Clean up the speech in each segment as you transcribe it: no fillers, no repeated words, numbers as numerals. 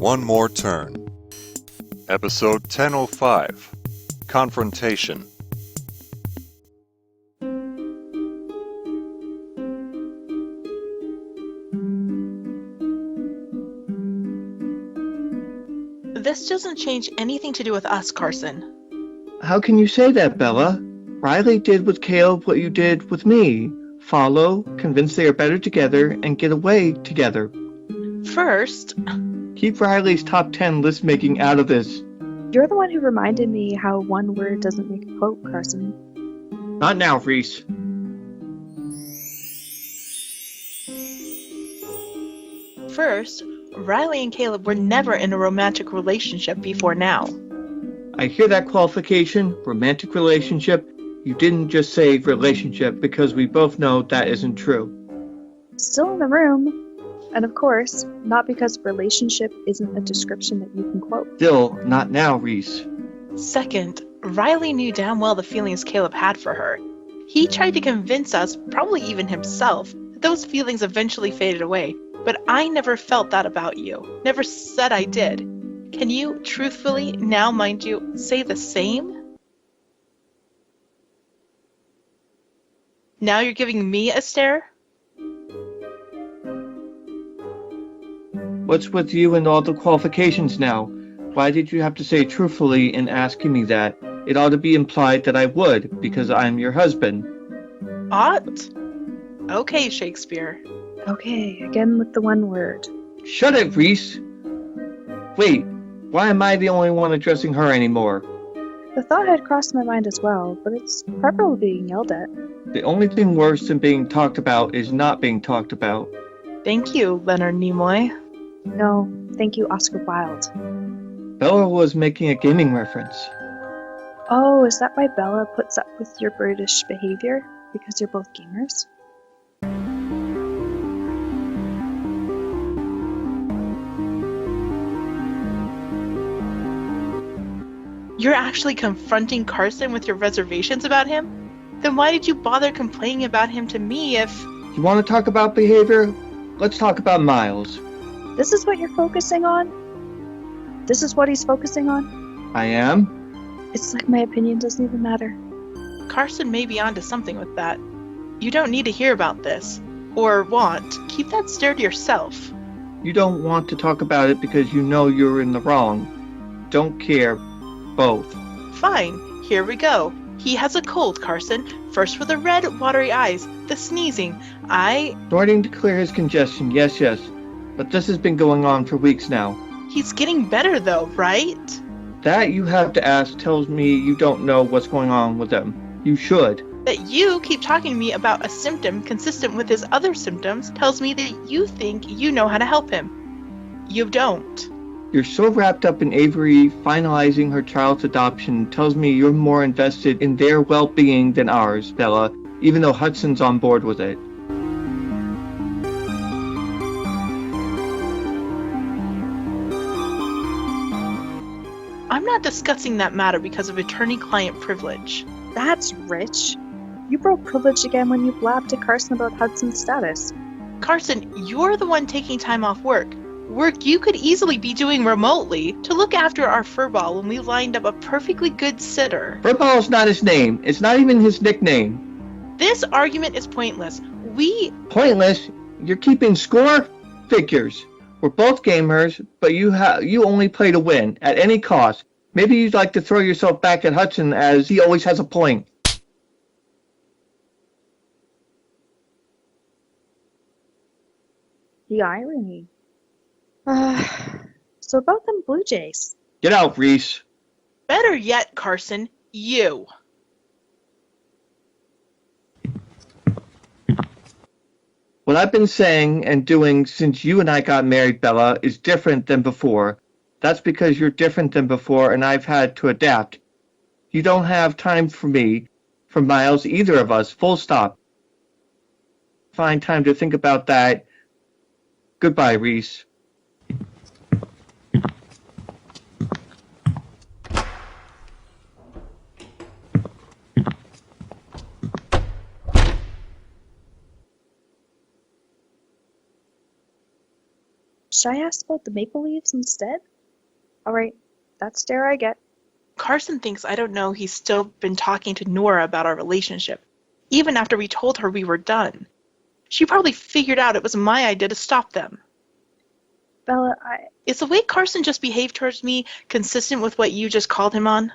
one more turn. Episode 1005, Confrontation. This doesn't change anything to do with us, Carson. How can you say that, Bella? Riley did with Caleb what you did with me. Follow, convince they are better together, and get away together. First, Keep Riley's top 10 list making out of this. You're the one who reminded me how one word doesn't make a quote, Carson. Not now, Reese. Riley and Caleb were never in a romantic relationship before now. I hear that qualification, romantic relationship. You didn't just say relationship because we both know that isn't true. Still in the room. And of course, not because relationship isn't a description that you can quote. Still, not now, Reese. Second, Riley knew damn well the feelings Caleb had for her. He tried to convince us, probably even himself, that those feelings eventually faded away. But I never felt that about you. Never said I did. Can you, truthfully, now mind you, say the same? Now you're giving me a stare? What's with you and all the qualifications now? Why did you have to say truthfully in asking me that? It ought to be implied that I would, because I'm your husband. Ought? Okay, Shakespeare. Okay, again with the one word. Shut it, Reese! Wait, why am I the only one addressing her anymore? The thought had crossed my mind as well, but it's preferable being yelled at. The only thing worse than being talked about is not being talked about. Thank you, Leonard Nimoy. No, thank you, Oscar Wilde. Bella was making a gaming reference. Oh, is that why Bella puts up with your British behavior? Because you're both gamers? You're actually confronting Carson with your reservations about him? Then why did you bother complaining about him to me if... You want to talk about behavior? Let's talk about Miles. This is what you're focusing on? This is what he's focusing on? I am? It's like my opinion doesn't even matter. Carson may be onto something with that. You don't need to hear about this. Or want. Keep that stare to yourself. You don't want to talk about it because you know you're in the wrong. Don't care. Both. Fine. Here we go. He has a cold, Carson. First with the red, watery eyes. The sneezing. Starting to clear his congestion, yes. But this has been going on for weeks now. He's getting better though, right? That you have to ask tells me you don't know what's going on with him. You should. That you keep talking to me about a symptom consistent with his other symptoms tells me that you think you know how to help him. You don't. You're so wrapped up in Avery finalizing her child's adoption tells me you're more invested in their well-being than ours, Bella, even though Hudson's on board with it. I'm not discussing that matter because of attorney-client privilege. That's rich. You broke privilege again when you blabbed to Carson about Hudson's status. Carson, you're the one taking time off work. Work you could easily be doing remotely to look after our furball when we lined up a perfectly good sitter. Furball's not his name. It's not even his nickname. This argument is pointless. Pointless? You're keeping score? Figures. We're both gamers, but you only play to win, at any cost. Maybe you'd like to throw yourself back at Hudson as he always has a point. The irony. So about them Blue Jays. Get out, Reese. Better yet, Carson, you. What I've been saying and doing since you and I got married, Bella, is different than before. That's because you're different than before and I've had to adapt. You don't have time for me, for Miles, either of us, full stop. Find time to think about that. Goodbye, Reese. Should I ask about the maple leaves instead? Alright, that stare I get. Carson thinks I don't know he's still been talking to Nora about our relationship, even after we told her we were done. She probably figured out it was my idea to stop them. Bella, Is the way Carson just behaved towards me consistent with what you just called him on?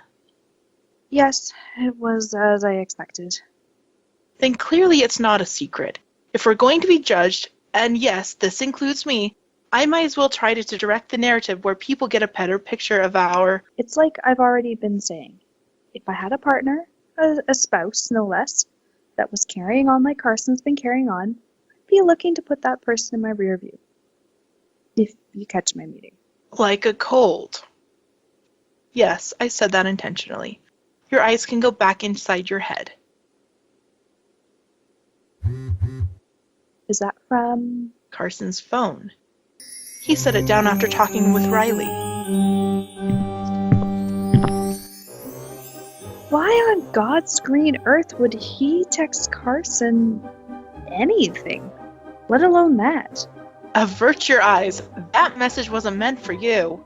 Yes, it was as I expected. Then clearly it's not a secret. If we're going to be judged, and yes, this includes me, I might as well try to direct the narrative where people get a better picture of our... It's like I've already been saying. If I had a partner, a spouse no less, that was carrying on like Carson's been carrying on, I'd be looking to put that person in my rear view. If you catch my meaning. like a cold. Yes, I said that intentionally. Your eyes can go back inside your head. Is that from... Carson's phone. He set it down after talking with Riley. Why on God's green earth would he text Carson anything? Let alone that. Avert your eyes. That message wasn't meant for you.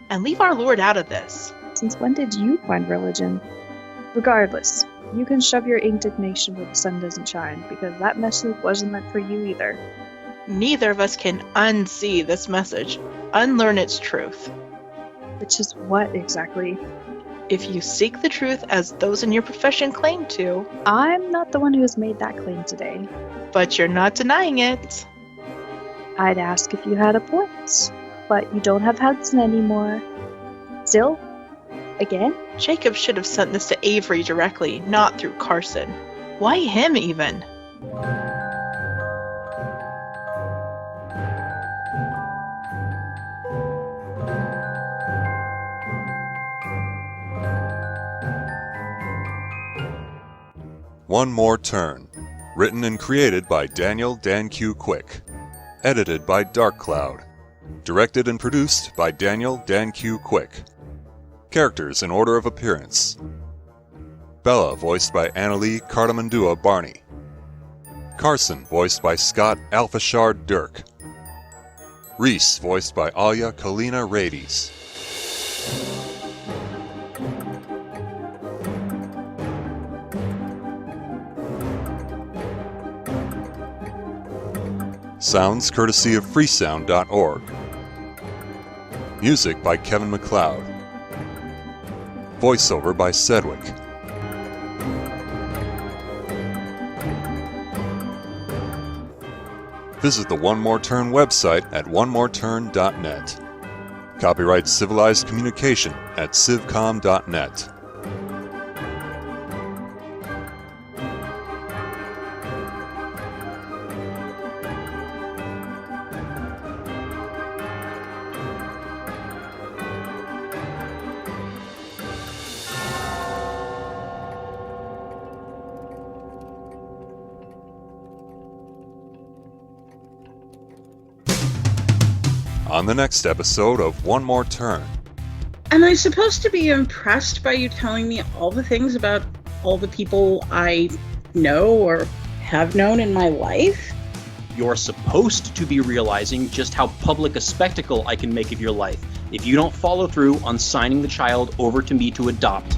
And leave our Lord out of this. Since when did you find religion? Regardless, you can shove your indignation where the sun doesn't shine, because that message wasn't meant for you either. Neither of us can unsee this message, unlearn its truth. Which is what exactly? If you seek the truth as those in your profession claim to, I'm not the one who has made that claim today. but you're not denying it. I'd ask if you had a point, but you don't have Hudson anymore. Still? Again? Jacob should have sent this to Avery directly, not through Carson. Why him even? One More Turn. Written and created by Daniel Dan Q. Quick. Edited by Dark Cloud. Directed and produced by Daniel Dan Q. Quick. Characters in order of appearance. Bella, voiced by Annalee Cardamandua Barney. Carson, voiced by Scott Alfashard Dirk. Reese, voiced by Alia Kalina Rades. Sounds courtesy of freesound.org. Music by Kevin MacLeod. Voiceover by Sedgwick. Visit the One More Turn website at onemoreturn.net. Copyright Civilized Communication at civcom.net. On the next episode of One More Turn. Am I supposed to be impressed by you telling me all the things about all the people I know or have known in my life? You're supposed to be realizing just how public a spectacle I can make of your life if you don't follow through on signing the child over to me to adopt.